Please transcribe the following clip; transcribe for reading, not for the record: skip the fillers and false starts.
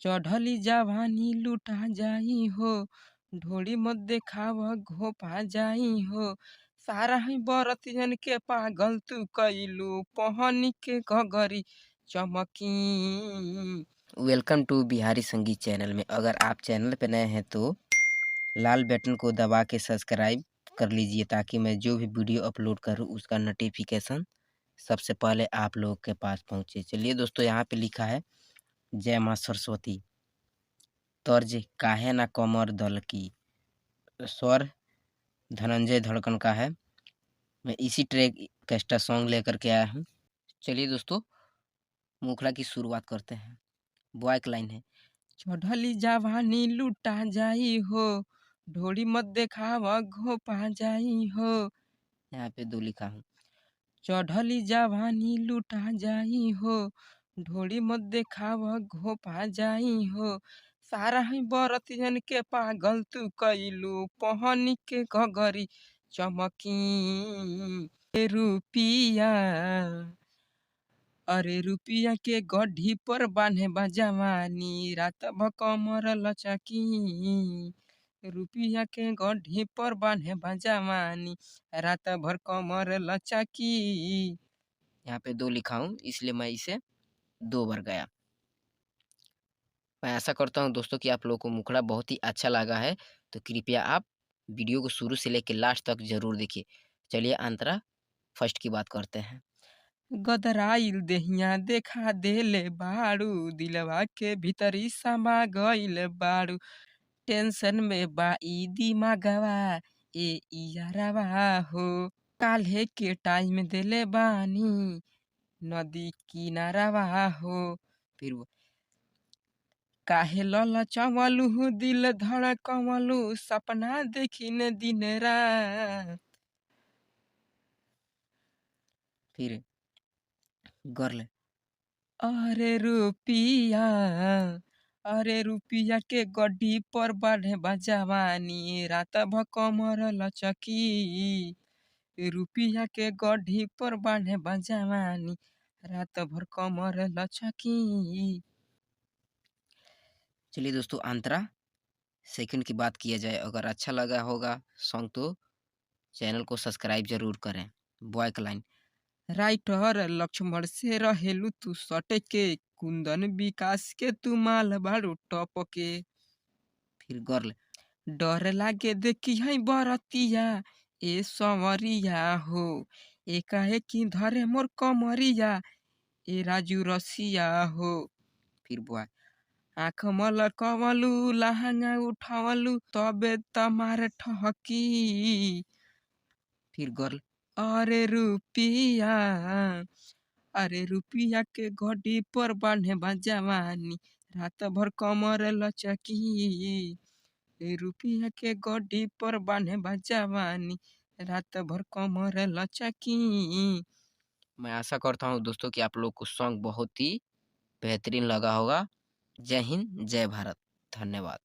चढ़ली जवानी लुटा जाई हो, ढोली मत देखाव घोपा जाई हो। सारा ही बरतियन के पागल तू कइलू, पहनी के घगरी चमकी। वेलकम टू बिहारी संगीत चैनल में। अगर आप चैनल पे नए हैं तो लाल बटन को दबा के सब्सक्राइब कर लीजिए, ताकि मैं जो भी वीडियो अपलोड करूं उसका नोटिफिकेशन सबसे पहले आप लोगों के पास पहुंचे। चलिए दोस्तों, यहाँ पे लिखा है जय माँ सरस्वती, तर्ज काहे ना कमर दल की। स्वर धनंजय धड़कन का है। मैं इसी ट्रैक कैस्टा सॉन्ग लेकर के आया हूँ। चलिए दोस्तों, मुखड़ा की शुरुआत करते हैं। बॉयक लाइन है, चढ़ली जवानी लुटा जाई हो, ढोली मत देखाव घोपा जाई हो। यहाँ पे दो लिखा हूँ, चढ़ली जवानी लुटा जाई हो, ढोली मत देखाव घोपा जाई हो। सारा ही बरतियन के पागल तू कइलू, पहनी के घगरी चमकी। रुपिया अरे रुपिया के गड्ढी पर बांधे बा जवानी, रात भ कमर लचकी। रुपिया के गड्ढी पर बांधे बा जवानी, रात भर कमर लचकी। यहाँ पे दो लिखा हूँ, इसलिए मैं इसे दो बार गया। मैं आशा करता हूँ दोस्तों कि आप लोगों को मुखड़ा बहुत ही अच्छा लगा है, तो कृपया आप वीडियो को शुरू से लेकर लास्ट तक जरूर देखिए। चलिए अंतरा फर्स्ट की बात करते हैं। गदराइल देहिया देखा देले बाड़ू, दिलवा के भीतरी समा गइल बाड़ू। टेंशन में बा ई दिमागवा ए यारवा हो, काल्हे के टाइम देले बानी नदी किनारवा हो। फिर काहे ललचवलू दिल धड़कवलू, सपना देखिन दिन रात। फिर गर्ल, अरे रुपिया अरे रुपिया के गड्डी पर बाढ़े बा जवानी, रात भ कमर लचकी। रुपिया के गड्ढी पर बाढ़े बा जवानी, रात भर कमर लचकी। चलिए दोस्तों, अंतरा सेकंड की बात किया जाए। अगर अच्छा लगा होगा सॉन्ग तो चैनल को सब्सक्राइब जरूर करें। बॉयक लाइन, राइटर लक्ष्मण से रहेलू तू सटे के, कुंदन विकास के तू माल बाड़ू टप के। फिर गर्ल, डर लागे देखी है बरतिया ए संवरिया हो, एकाएकी धरे मोर कमरिया ए राजू रसिया हो। फिर बॉय, आँख मलकवलू लहंगा उठवलू, तबे तमार ठहकी। फिर गर्ल, अरे रुपिया के गड्डी पर बांधे बा जवानी, रात भर कमर लचकी। रुपिया के गड्डी पर बांधे बा जवानी, रात भर कमर लचकी। मैं आशा करता हूँ दोस्तों कि आप लोग को सॉन्ग बहुत ही बेहतरीन लगा होगा। जय हिंद, जय भारत, धन्यवाद।